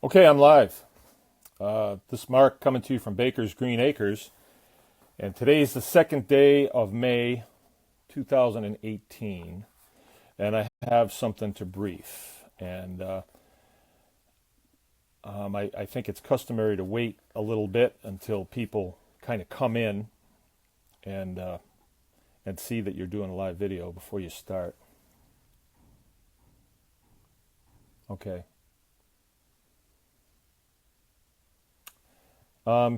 Okay, I'm live. This is Mark coming to you from Baker's Green Acres, and today is the second day of May 2018, and I have something to brief. And I think it's customary to wait a little bit until people kind of come in and see that you're doing a live video before you start. Okay.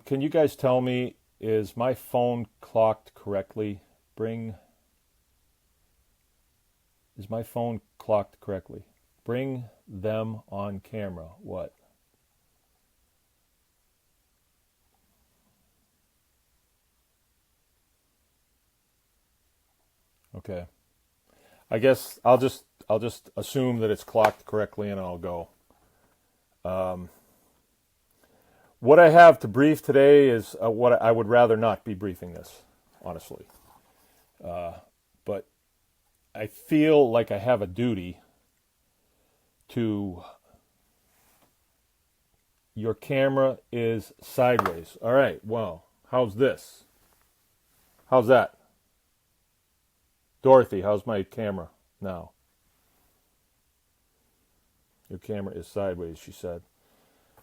Can you guys tell me, is my phone clocked correctly? Is my phone clocked correctly? Bring them on camera. What? Okay. I guess I'll just assume that it's clocked correctly and I'll go. What I have to brief today is what I would rather not be briefing this, honestly. But I feel like I have a duty to. Your camera is sideways. All right, well, how's this? How's that? Dorothy, how's my camera now? Your camera is sideways, she said.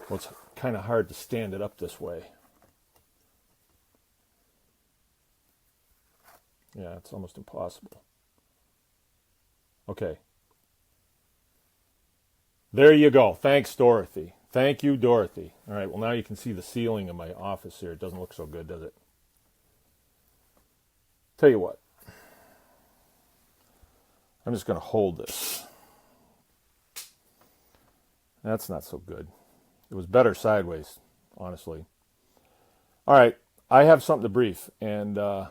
Well, it's kind of hard to stand it up this way. Yeah, it's almost impossible. Okay. There you go. Thanks, Dorothy. Thank you, Dorothy. All right, well, now you can see the ceiling of my office here. It doesn't look so good, does it? Tell you what. I'm just going to hold this. That's not so good. It was better sideways, honestly. All right, I have something to brief, and I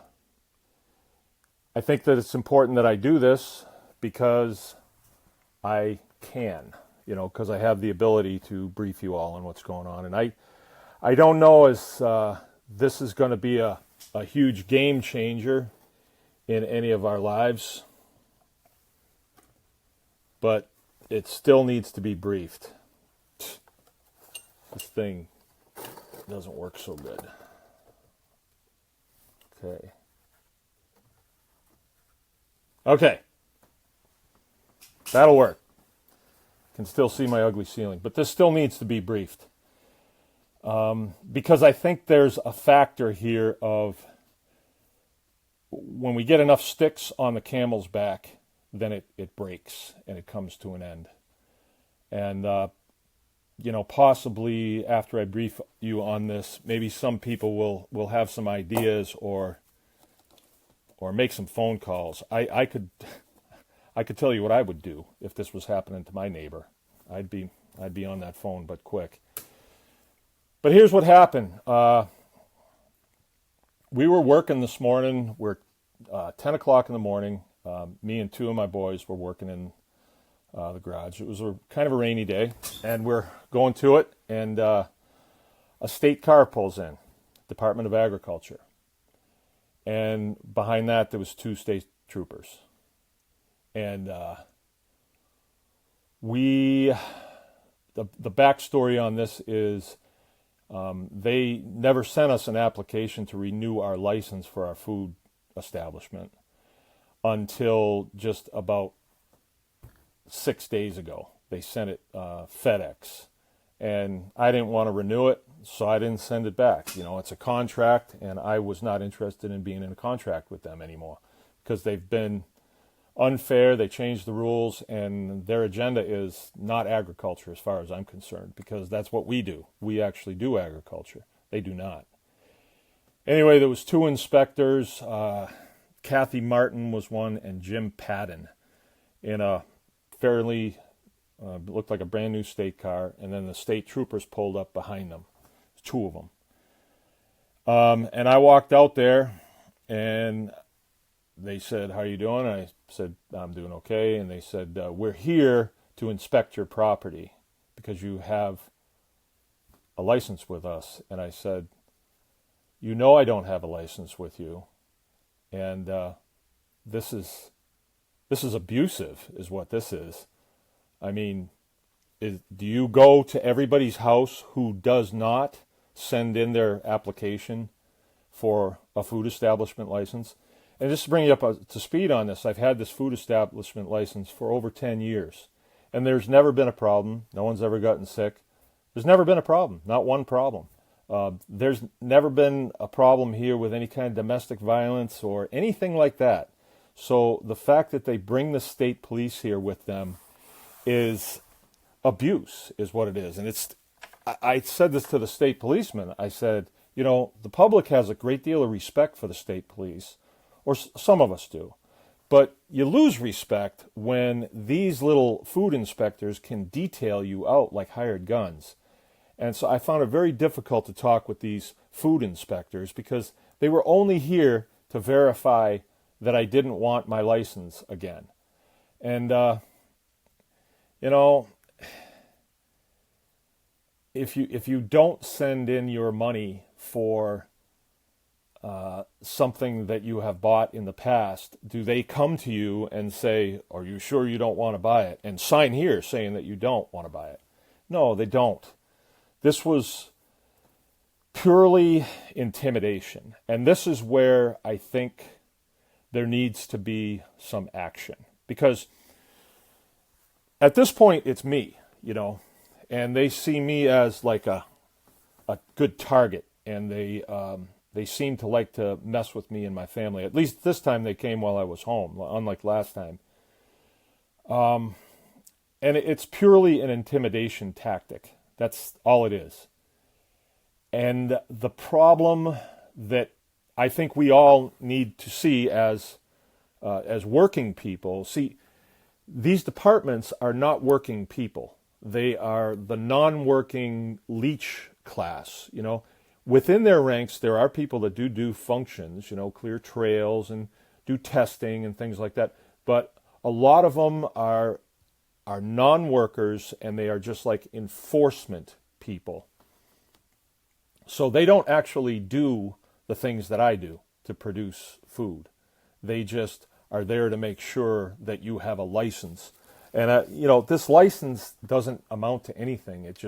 think that it's important that I do this because I can, because I have the ability to brief you all on what's going on. And I don't know as this is going to be a huge game changer in any of our lives, but it still needs to be briefed. This thing doesn't work so good. Okay. That'll work. Can still see my ugly ceiling, but this still needs to be briefed. Because I think there's a factor here of when we get enough sticks on the camel's back, then it breaks and it comes to an end. And possibly after I brief you on this, maybe some people will have some ideas or make some phone calls. I could tell you what I would do if this was happening to my neighbor. I'd be on that phone, but quick. But here's what happened. We were working this morning. We're 10 o'clock in the morning. Me and two of my boys were working in the garage. It was kind of a rainy day, and we're going to it, and a state car pulls in, Department of Agriculture. And behind that, there was two state troopers. And the backstory on this is they never sent us an application to renew our license for our food establishment until just about 6 days ago. They sent it FedEx, and I didn't want to renew it, so I didn't send it back. It's a contract, and I was not interested in being in a contract with them anymore because they've been unfair. They changed the rules, and their agenda is not agriculture as far as I'm concerned, because that's what we do. We actually do agriculture. They do not. Anyway, there was two inspectors. Kathy Martin was one, and Jim Padden, in a fairly looked like a brand new state car, and then the state troopers pulled up behind them, two of them. And I walked out there, and they said, "How are you doing?" And I said, "I'm doing okay." And they said, "We're here to inspect your property because you have a license with us." And I said, I don't have a license with you, and this is abusive, is what this is. I mean, do you go to everybody's house who does not send in their application for a food establishment license? And just to bring you up to speed on this, I've had this food establishment license for over 10 years. And there's never been a problem. No one's ever gotten sick. There's never been a problem, not one problem. There's never been a problem here with any kind of domestic violence or anything like that. So the fact that they bring the state police here with them is abuse, is what it is. And I said this to the state policeman. I said, the public has a great deal of respect for the state police, or some of us do. But you lose respect when these little food inspectors can detail you out like hired guns. And so I found it very difficult to talk with these food inspectors because they were only here to verify that I didn't want my license again. And, if you don't send in your money for something that you have bought in the past, do they come to you and say, are you sure you don't want to buy it? And sign here saying that you don't want to buy it. No, they don't. This was purely intimidation. And this is where I think there needs to be some action. Because at this point, it's me, and they see me as like a good target, and they seem to like to mess with me and my family. At least this time they came while I was home, unlike last time. And it's purely an intimidation tactic. That's all it is. And the problem that I think we all need to see as working people, these departments are not working people. They are the non-working leech class, Within their ranks, there are people that do functions, clear trails and do testing and things like that. But a lot of them are non-workers, and they are just like enforcement people. So they don't actually do the things that I do to produce food. They just are there to make sure that you have a license. And, this license doesn't amount to anything. It's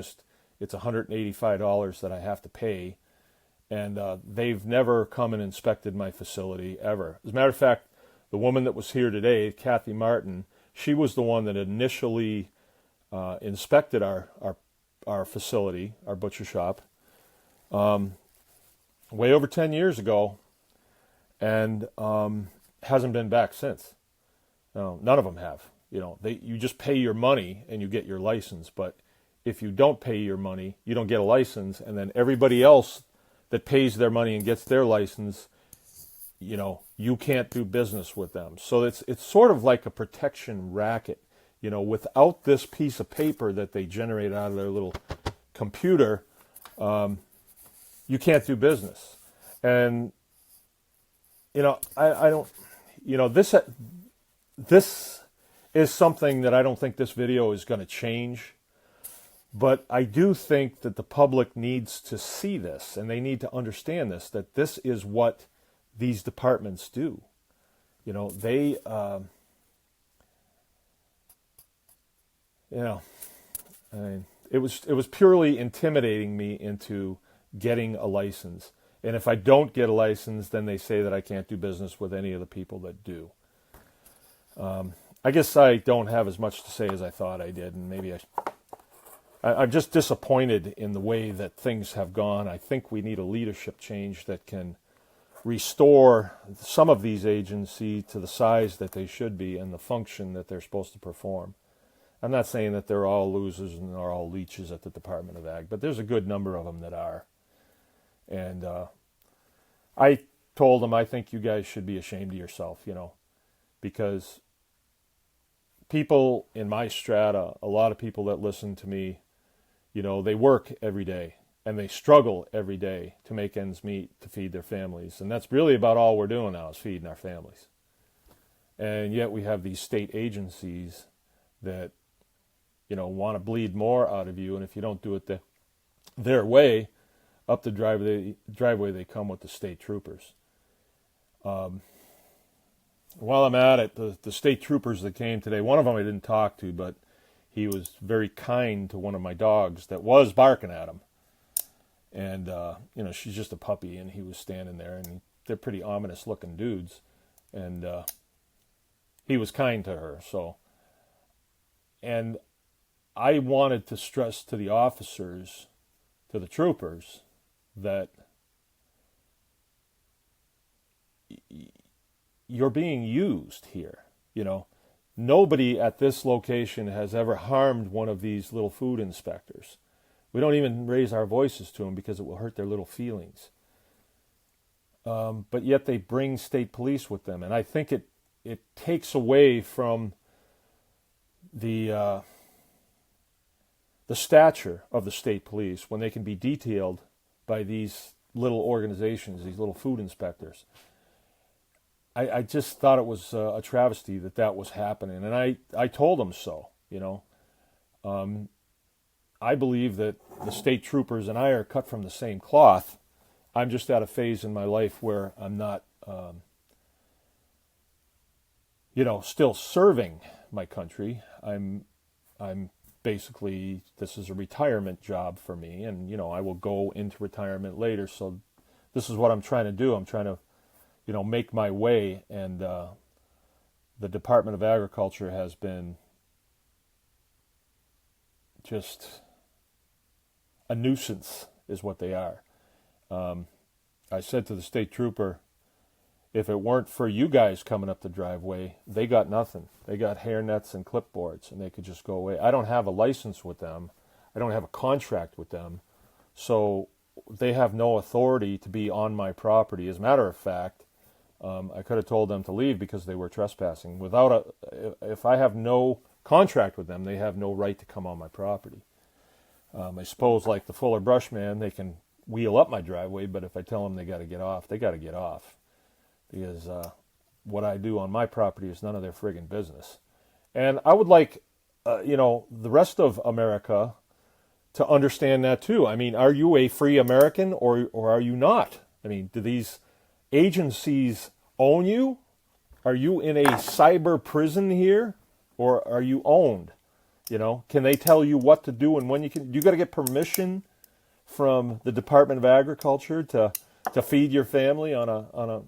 $185 that I have to pay. And they've never come and inspected my facility ever. As a matter of fact, the woman that was here today, Kathy Martin, she was the one that initially inspected our facility, our butcher shop, way over 10 years ago, and hasn't been back since. No, none of them have. You just pay your money and you get your license. But if you don't pay your money, you don't get a license, and then everybody else that pays their money and gets their license, you can't do business with them. So it's sort of like a protection racket. Without this piece of paper that they generate out of their little computer, you can't do business. And, I don't, this is something that I don't think this video is going to change. But I do think that the public needs to see this, and they need to understand this, that this is what these departments do. They, it was purely intimidating me into getting a license. And if I don't get a license, then they say that I can't do business with any of the people that do. I guess I don't have as much to say as I thought I did, and maybe I'm just disappointed in the way that things have gone. I think we need a leadership change that can restore some of these agencies to the size that they should be and the function that they're supposed to perform. I'm not saying that they're all losers and they're all leeches at the Department of Ag, but there's a good number of them that are. And I told them, I think you guys should be ashamed of yourself, because people in my strata, a lot of people that listen to me, they work every day and they struggle every day to make ends meet to feed their families. And that's really about all we're doing now is feeding our families. And yet we have these state agencies that, want to bleed more out of you. And if you don't do it their way, up the driveway they come with the state troopers. While I'm at it, the state troopers that came today, one of them I didn't talk to, but he was very kind to one of my dogs that was barking at him. And, she's just a puppy, and he was standing there, and they're pretty ominous looking dudes. And he was kind to her. And I wanted to stress to the officers, to the troopers, that you're being used here. Nobody at this location has ever harmed one of these little food inspectors. We don't even raise our voices to them because it will hurt their little feelings. But yet they bring state police with them. And I think it takes away from the stature of the state police when they can be detailed by these little organizations, these little food inspectors. I just thought it was a travesty that was happening. And I told them so, I believe that the state troopers and I are cut from the same cloth. I'm just at a phase in my life where I'm not, still serving my country. I'm basically, this is a retirement job for me, and, I will go into retirement later. So this is what I'm trying to do. I'm trying to, make my way, and the Department of Agriculture has been just a nuisance, is what they are. I said to the state trooper, if it weren't for you guys coming up the driveway, they got nothing. They got hairnets and clipboards, and they could just go away. I don't have a license with them. I don't have a contract with them. So they have no authority to be on my property. As a matter of fact, I could have told them to leave because they were trespassing. If I have no contract with them, they have no right to come on my property. I suppose, like the Fuller Brush Man, they can wheel up my driveway, but if I tell them they got to get off, they got to get off. Because what I do on my property is none of their friggin' business. And I would like, the rest of America to understand that too. I mean, are you a free American or are you not? I mean, do these agencies own you? Are you in a cyber prison here, or are you owned? Can they tell you what to do and when you can? You got to get permission from the Department of Agriculture to feed your family to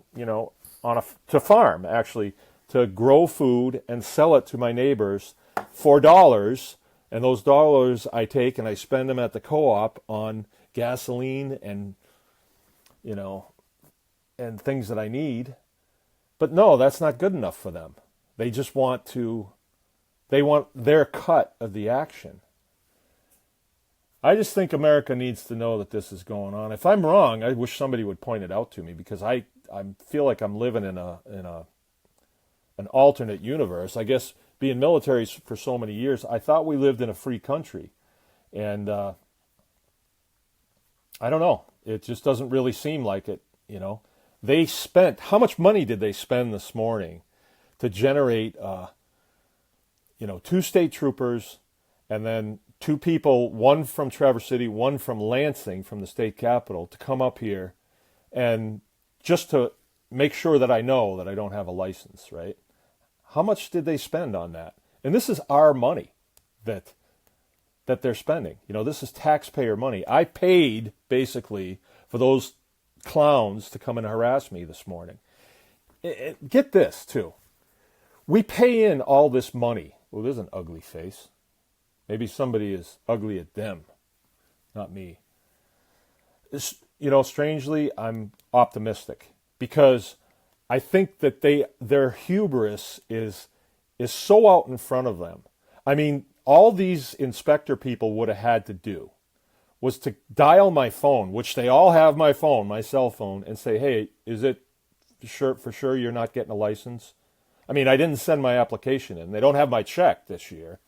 farm, actually, to grow food and sell it to my neighbors for dollars. And those dollars I take and I spend them at the co-op on gasoline and and things that I need. But no, that's not good enough for them. They just want their cut of the action. I just think America needs to know that this is going on. If I'm wrong, I wish somebody would point it out to me, because I feel like I'm living in an alternate universe. I guess being military for so many years, I thought we lived in a free country. And I don't know. It just doesn't really seem like it, They spent, how much money did they spend this morning to generate, 2 state troopers and then 2 people, one from Traverse City, one from Lansing, from the state capital, to come up here and just to make sure that I know that I don't have a license, right? How much did they spend on that? And this is our money that they're spending. This is taxpayer money. I paid, basically, for those clowns to come and harass me this morning. Get this, too. We pay in all this money. Well, there's an ugly face. Maybe somebody is ugly at them, not me. Strangely, I'm optimistic, because I think that their hubris is so out in front of them. I mean, all these inspector people would have had to do was to dial my phone, which they all have my phone, my cell phone, and say, hey, is it for sure you're not getting a license? I mean, I didn't send my application in. They don't have my check this year,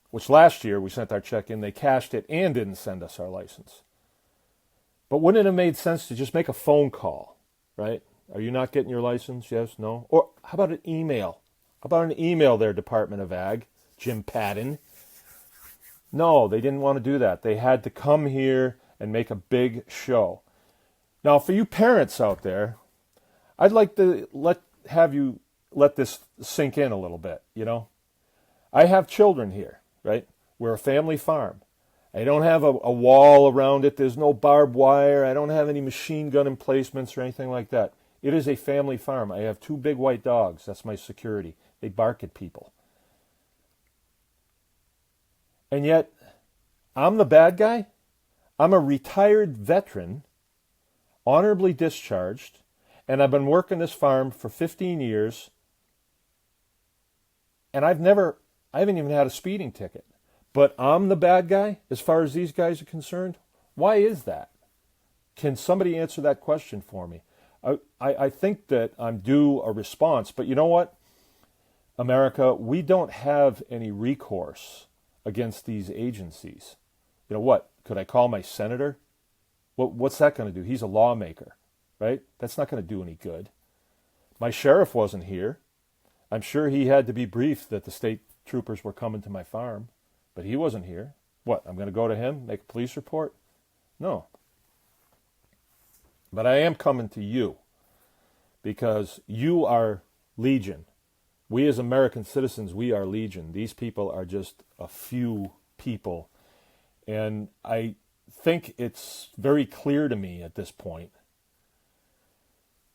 which last year we sent our check in. They cashed it and didn't send us our license. But wouldn't it have made sense to just make a phone call, right? Are you not getting your license? Yes, no? Or how about an email? How about an email there, Department of Ag, Jim Patton? No, they didn't want to do that. They had to come here and make a big show. Now, for you parents out there, I'd like to have you let this sink in a little bit, I have children here, right? We're a family farm. I don't have a wall around it. There's no barbed wire. I don't have any machine gun emplacements or anything like that. It is a family farm. I have two big white dogs. That's my security. They bark at people. And yet, I'm the bad guy? I'm a retired veteran, honorably discharged, and I've been working this farm for 15 years, and I haven't even had a speeding ticket. But I'm the bad guy as far as these guys are concerned? Why is that? Can somebody answer that question for me? I think that I'm due a response, but you know what, America, we don't have any recourse against these agencies. You know what? Could I call my senator? What's that going to do? He's a lawmaker, right? That's not going to do any good. My sheriff wasn't here. I'm sure he had to be briefed that the state troopers were coming to my farm, but he wasn't here. What, I'm going to go to him, make a police report? No. But I am coming to you because you are legion. We as American citizens, we are legion. These people are just a few people. And I think it's very clear to me at this point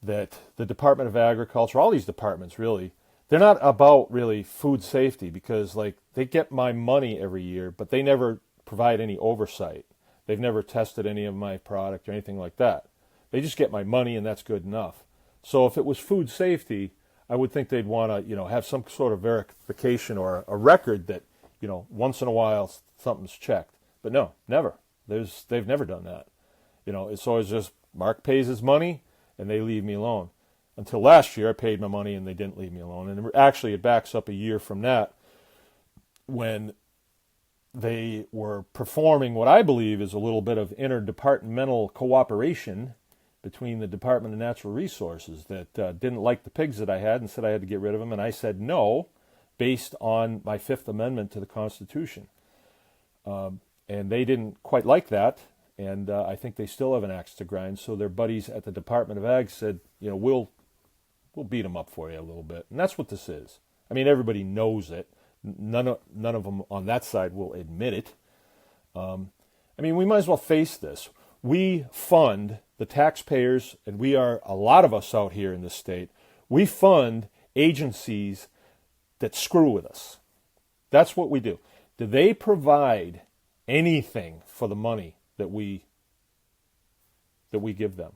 that the Department of Agriculture, all these departments really, they're not about really food safety because like they get my money every year, but they never provide any oversight. They've never tested any of my product or anything like that. They just get my money and that's good enough. So if it was food safety, I would think they'd want to, have some sort of verification or a record that, once in a while something's checked. But no, never. They've never done that. It's always just Mark pays his money and they leave me alone. Until last year, I paid my money and they didn't leave me alone. And actually, it backs up a year from that when they were performing what I believe is a little bit of interdepartmental cooperation between the Department of Natural Resources that didn't like the pigs that I had and said I had to get rid of them. And I said no, based on my Fifth Amendment to the Constitution. And they didn't quite like that. And I think they still have an axe to grind. So their buddies at the Department of Ag said, we'll beat them up for you a little bit. And that's what this is. I mean, everybody knows it. None of them on that side will admit it. We might as well face this. We fund the taxpayers, and we are, a lot of us out here in this state, we fund agencies that screw with us. That's what we do. Do they provide anything for the money that we give them?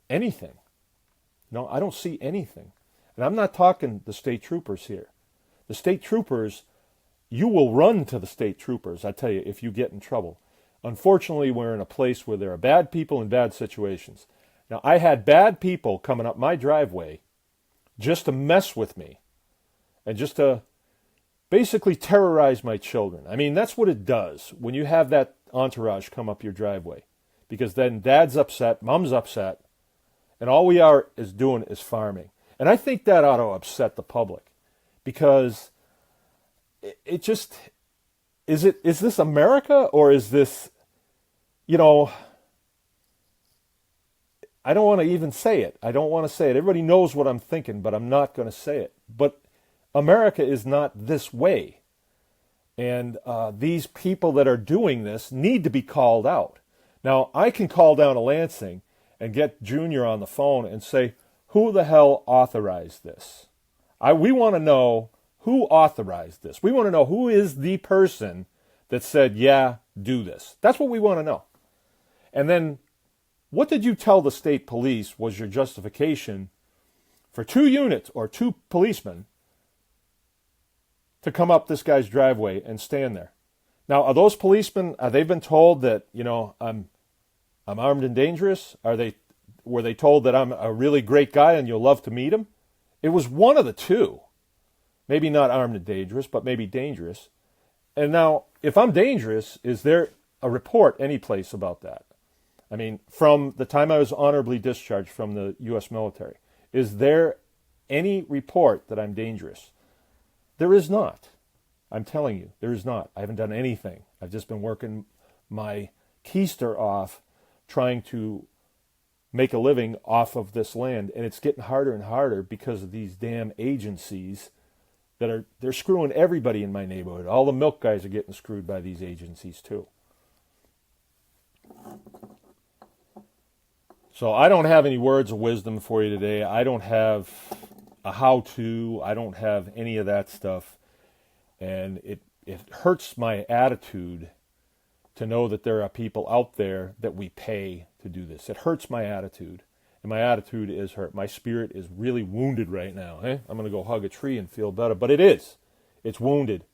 Anything? No, I don't see anything. And I'm not talking the state troopers here. The state troopers, you will run to the state troopers, I tell you, if you get in trouble. Unfortunately, we're in a place where there are bad people in bad situations. Now, I had bad people coming up my driveway just to mess with me and just to basically terrorize my children. That's what it does when you have that entourage come up your driveway. Because then dad's upset, mom's upset, and all we are is doing is farming. And I think that ought to upset the public. Because it just, is this America or is this, I don't want to even say it. I don't want to say it. Everybody knows what I'm thinking, but I'm not going to say it. But America is not this way. And these people that are doing this need to be called out. Now, I can call down to Lansing and get Junior on the phone and say, who the hell authorized this? We want to know who authorized this. We want to know who is the person that said, yeah, do this. That's what we want to know. And then, what did you tell the state police was your justification for 2 units or 2 policemen to come up this guy's driveway and stand there? Now, are those policemen, they've been told that, I'm armed and dangerous? Were they told that I'm a really great guy and you'll love to meet him? It was one of the two. Maybe not armed and dangerous, but maybe dangerous. And now, if I'm dangerous, is there a report any place about that? From the time I was honorably discharged from the U.S. military, is there any report that I'm dangerous? There is not. I'm telling you, there is not. I haven't done anything. I've just been working my keister off trying to make a living off of this land, and it's getting harder and harder because of these damn agencies they're screwing everybody in my neighborhood. All the milk guys are getting screwed by these agencies too. So I don't have any words of wisdom for you today. I don't have a how-to. I don't have any of that stuff. And it hurts my attitude to know that there are people out there that we pay to do this. It hurts my attitude. And my attitude is hurt. My spirit is really wounded right now. I'm going to go hug a tree and feel better. But it is. It's wounded.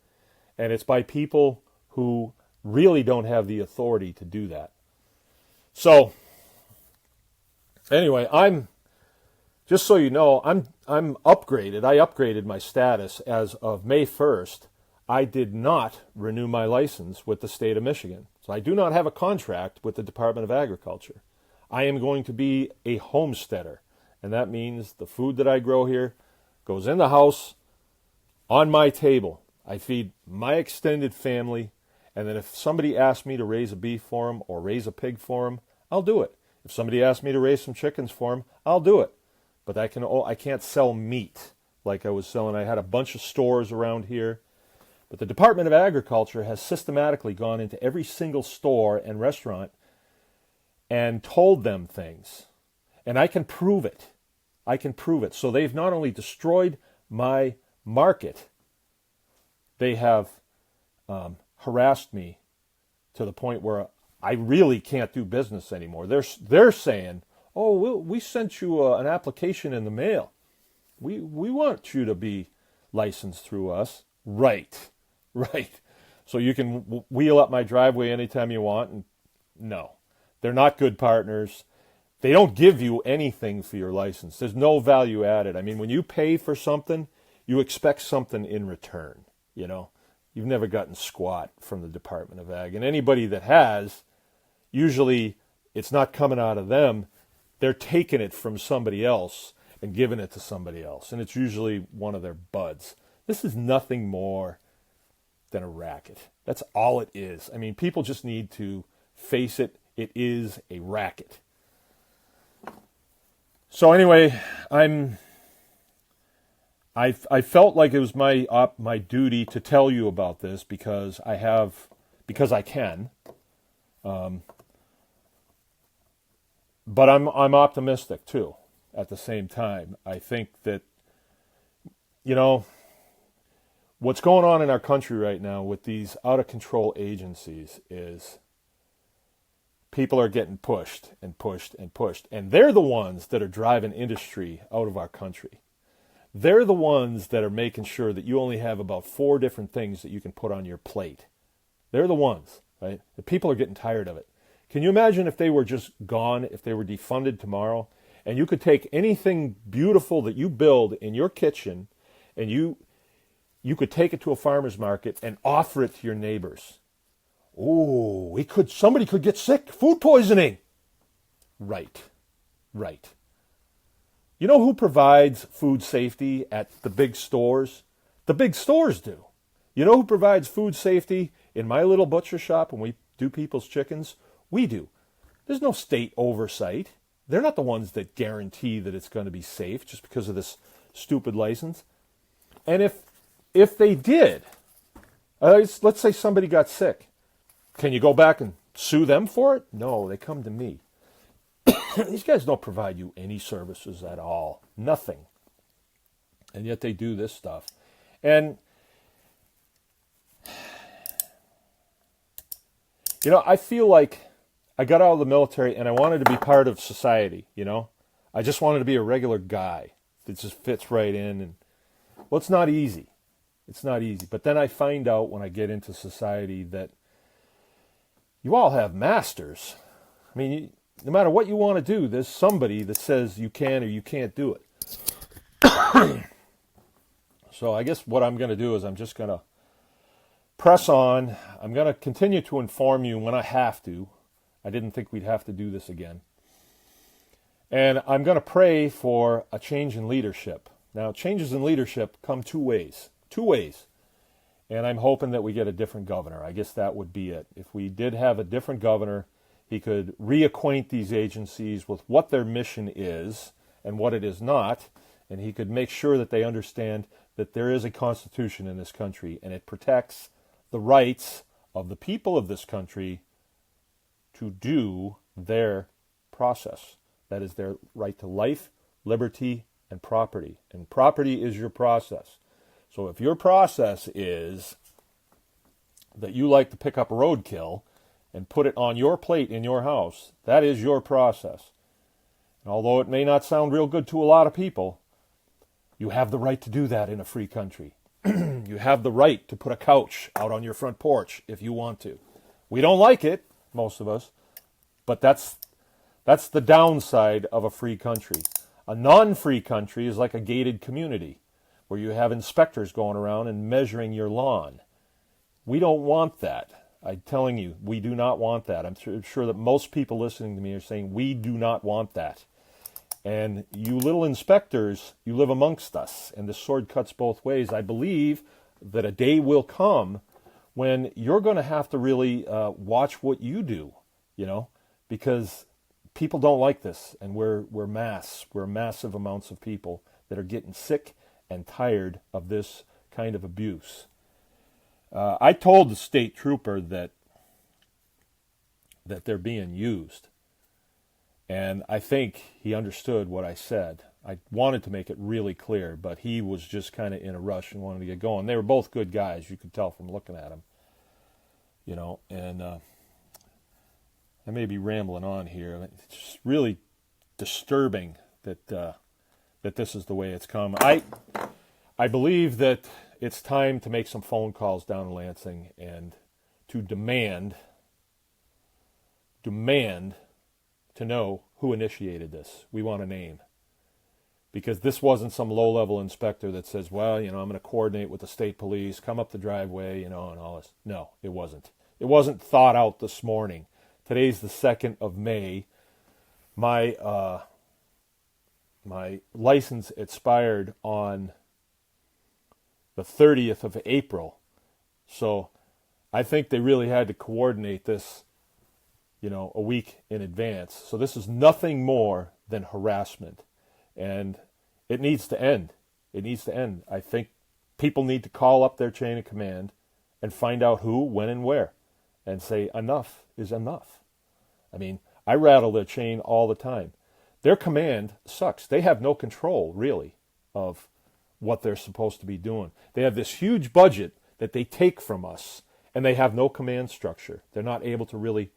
And it's by people who really don't have the authority to do that. So, anyway, just so you know, I'm upgraded. I upgraded my status as of May 1st. I did not renew my license with the state of Michigan. So I do not have a contract with the Department of Agriculture. I am going to be a homesteader, and that means the food that I grow here goes in the house, on my table. I feed my extended family, and then if somebody asks me to raise a beef for them or raise a pig for them, I'll do it. If somebody asks me to raise some chickens for them, I'll do it. But I can't sell meat like I was selling. I had a bunch of stores around here. But the Department of Agriculture has systematically gone into every single store and restaurant and told them things. And I can prove it. I can prove it. So they've not only destroyed my market, they have harassed me to the point where I really can't do business anymore. They're saying, "Oh, we sent you an application in the mail. We want you to be licensed through us." Right. So you can wheel up my driveway anytime you want. And no, they're not good partners. They don't give you anything for your license. There's no value added. I mean, when you pay for something, you expect something in return. You know, you've never gotten squat from the Department of Ag. And anybody that has, usually it's not coming out of them. They're taking it from somebody else and giving it to somebody else. And it's usually one of their buds. This is nothing more than a racket. That's all it is. I mean, people just need to face it. It is a racket. So anyway, I felt like it was my duty to tell you about this because I can. But I'm optimistic too. At the same time, I think that, you know, what's going on in our country right now with these out of control agencies is people are getting pushed and pushed and pushed, and they're the ones that are driving industry out of our country. They're the ones that are making sure that you only have about 4 different things that you can put on your plate. They're the ones, right? The people are getting tired of it. Can you imagine if they were just gone, if they were defunded tomorrow, and you could take anything beautiful that you build in your kitchen and you could take it to a farmer's market and offer it to your neighbors? Oh, somebody could get sick, food poisoning. Right. You know who provides food safety at the big stores? The big stores do. You know who provides food safety in my little butcher shop when we do people's chickens? We do. There's no state oversight. They're not the ones that guarantee that it's going to be safe just because of this stupid license. And if they did, let's say somebody got sick, can you go back and sue them for it? No, they come to me. These guys don't provide you any services at all. Nothing. And yet they do this stuff. And, you know, I feel like I got out of the military and I wanted to be part of society, you know. I just wanted to be a regular guy that just fits right in. And, well, it's not easy. It's not easy. But then I find out when I get into society that you all have masters. I mean, no matter what you want to do, there's somebody that says you can or you can't do it. So I guess what I'm going to do is I'm just going to press on. I'm going to continue to inform you when I have to. I didn't think we'd have to do this again. And I'm going to pray for a change in leadership. Now, changes in leadership come 2 ways. 2 ways. And I'm hoping that we get a different governor. I guess that would be it. If we did have a different governor, he could reacquaint these agencies with what their mission is and what it is not, and he could make sure that they understand that there is a constitution in this country, and it protects the rights of the people of this country to do their process. That is their right to life, liberty, and property. And property is your process. So if your process is that you like to pick up roadkill and put it on your plate in your house, that is your process. And although it may not sound real good to a lot of people, you have the right to do that in a free country. You have the right to put a couch out on your front porch if you want to. We don't like it, most of us, but that's the downside of a free country. A non-free country is like a gated community where you have inspectors going around and measuring your lawn. We don't want that. I'm telling you, we do not want that. I'm sure that most people listening to me are saying we do not want that. And you little inspectors, you live amongst us, and the sword cuts both ways. I believe that a day will come when you're going to have to really watch what you do, because people don't like this, and we're massive amounts of people that are getting sick and tired of this kind of abuse. I told the state trooper that they're being used. And I think he understood what I said. I wanted to make it really clear, but he was just kind of in a rush and wanted to get going. They were both good guys, you could tell from looking at them. And I may be rambling on here. It's just really disturbing that this is the way it's come. I believe that it's time to make some phone calls down in Lansing and to demand to know who initiated this. We want a name. Because this wasn't some low-level inspector that says, well, I'm going to coordinate with the state police, come up the driveway, and all this. No, it wasn't. It wasn't thought out this morning. Today's the 2nd of May. My license expired on the 30th of April. So I think they really had to coordinate this a week in advance. So this is nothing more than harassment. And it needs to end. It needs to end. I think people need to call up their chain of command and find out who, when, and where. And say, enough is enough. I mean, I rattle their chain all the time. Their command sucks. They have no control, really, of what they're supposed to be doing. They have this huge budget that they take from us, and they have no command structure. They're not able to really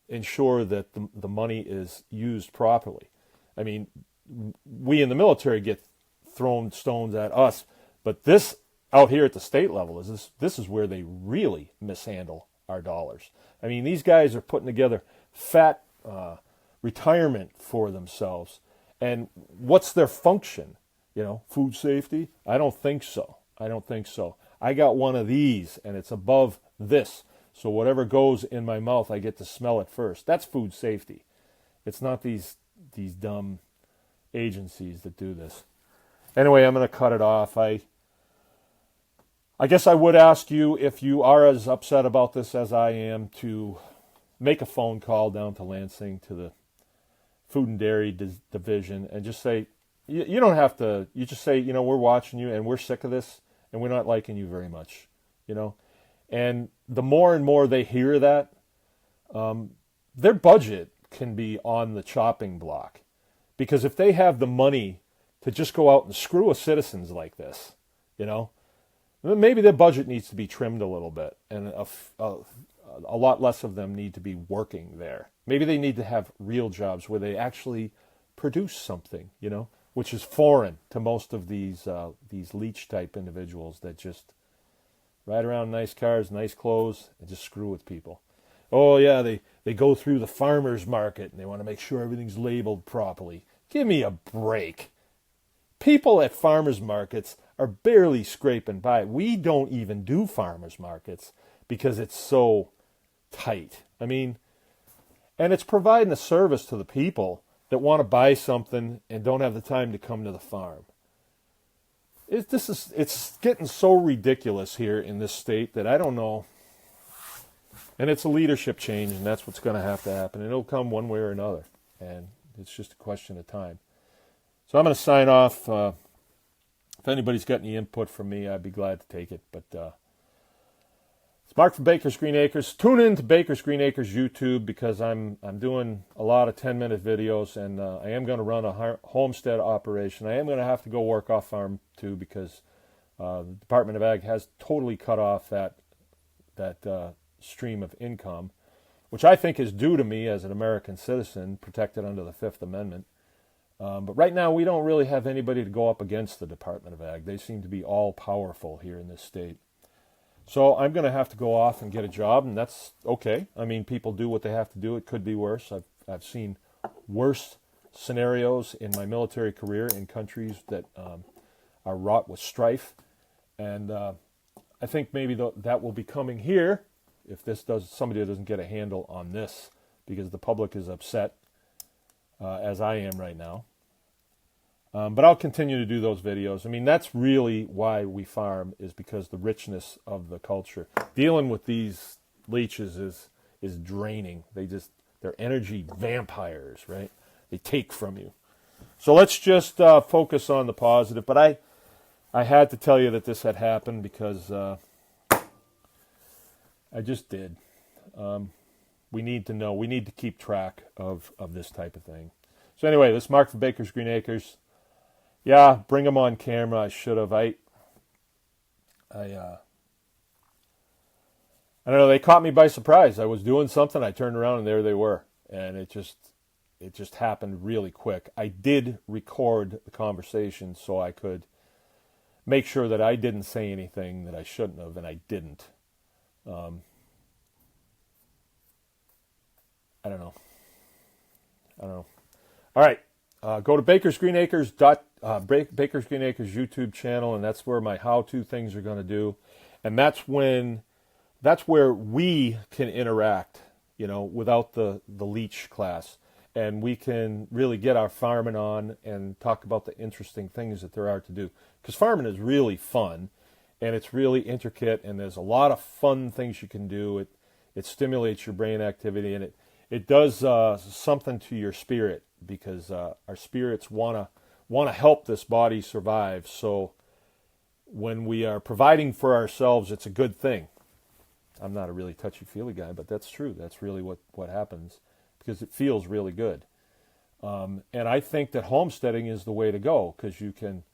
ensure that the money is used properly. I mean, we in the military get thrown stones at us, but this out here at the state level this is where they really mishandle our dollars. I mean, these guys are putting together fat retirement for themselves, and what's their function? Food safety? I don't think so. I got one of these, and it's above this. So whatever goes in my mouth, I get to smell it first. That's food safety. It's not these dumb agencies that do this. Anyway, I'm going to cut it off. I guess I would ask you, if you are as upset about this as I am, to make a phone call down to Lansing to the Food and Dairy Division and just say, you don't have to, you just say, we're watching you and we're sick of this and we're not liking you very much, And the more and more they hear that, their budget can be on the chopping block. Because if they have the money to just go out and screw with citizens like this, maybe their budget needs to be trimmed a little bit, and a lot less of them need to be working there. Maybe they need to have real jobs where they actually produce something, which is foreign to most of these leech-type individuals that just ride around nice cars, nice clothes, and just screw with people. Oh, yeah, they go through the farmer's market, and they want to make sure everything's labeled properly. Give me a break. People at farmers markets are barely scraping by. We don't even do farmers markets because it's so tight. I mean, and it's providing a service to the people that want to buy something and don't have the time to come to the farm. It's getting so ridiculous here in this state that I don't know. And it's a leadership change, and that's what's going to have to happen. And it'll come one way or another, and it's just a question of time. So I'm going to sign off. If anybody's got any input from me, I'd be glad to take it. But it's Mark from Baker's Green Acres. Tune in to Baker's Green Acres YouTube because I'm doing a lot of 10-minute videos, and I am going to run a homestead operation. I am going to have to go work off farm too because the Department of Ag has totally cut off that stream of income, which I think is due to me as an American citizen protected under the Fifth Amendment. But right now, we don't really have anybody to go up against the Department of Ag. They seem to be all powerful here in this state. So I'm going to have to go off and get a job, and that's okay. I mean, people do what they have to do. It could be worse. I've seen worse scenarios in my military career in countries that are wrought with strife. And I think maybe that will be coming here if somebody doesn't get a handle on this, because the public is upset, as I am right now. But I'll continue to do those videos. I mean, that's really why we farm, is because the richness of the culture. Dealing with these leeches is draining. They're energy vampires, right? They take from you. So let's just focus on the positive. But I had to tell you that this had happened because I just did. We need to know. We need to keep track of this type of thing. So anyway, this is Mark from Baker's Green Acres. Yeah, bring them on camera. I should have. I don't know. They caught me by surprise. I was doing something. I turned around and there they were, and it just happened really quick. I did record the conversation so I could make sure that I didn't say anything that I shouldn't have, and I didn't. I don't know. All right. Go to Baker's Green Acres Baker's Green Acres YouTube channel, and that's where my how-to things are going to do, and that's where we can interact, without the leech class, and we can really get our farming on and talk about the interesting things that there are to do, because farming is really fun, and it's really intricate, and there's a lot of fun things you can do. It stimulates your brain activity, and it does something to your spirit, because our spirits want to help this body survive. So when we are providing for ourselves, it's a good thing. I'm not a really touchy-feely guy, but that's true. That's really what happens, because it feels really good. And I think that homesteading is the way to go, because you can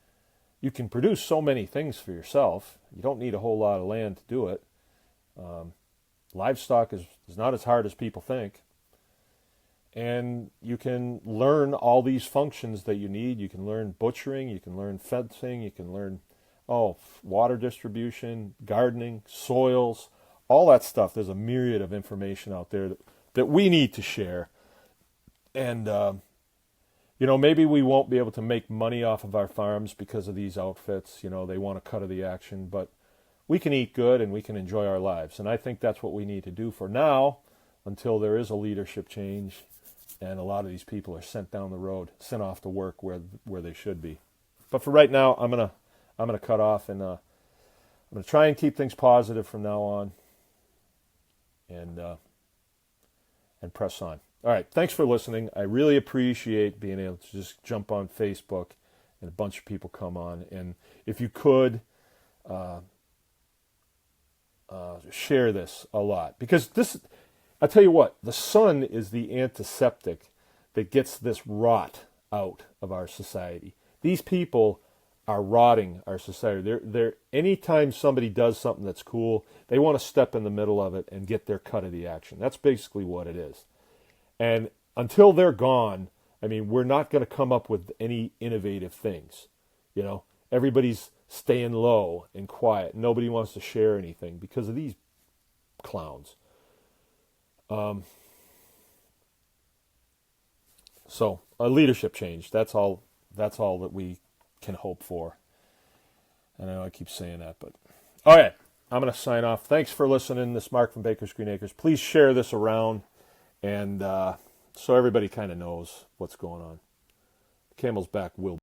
produce so many things for yourself. You don't need a whole lot of land to do it. Livestock is not as hard as people think. And you can learn all these functions that you need. You can learn butchering, you can learn fencing, you can learn water distribution, gardening, soils, all that stuff. There's a myriad of information out there that we need to share. And, maybe we won't be able to make money off of our farms because of these outfits. They want a cut of the action, but we can eat good and we can enjoy our lives. And I think that's what we need to do for now, until there is a leadership change and a lot of these people are sent down the road, sent off to work where they should be. But for right now, I'm gonna cut off, and I'm gonna try and keep things positive from now on, and press on. All right, thanks for listening. I really appreciate being able to just jump on Facebook and a bunch of people come on. And if you could share this a lot, because I'll tell you what, the sun is the antiseptic that gets this rot out of our society. These people are rotting our society. They're anytime somebody does something that's cool, they want to step in the middle of it and get their cut of the action. That's basically what it is. And until they're gone, I mean, we're not going to come up with any innovative things. Everybody's staying low and quiet. Nobody wants to share anything because of these clowns. So a leadership change. That's all that we can hope for. I know I keep saying that, but all right, I'm going to sign off. Thanks for listening. This is Mark from Baker's Green Acres. Please share this around, and so everybody kind of knows what's going on. Camel's back will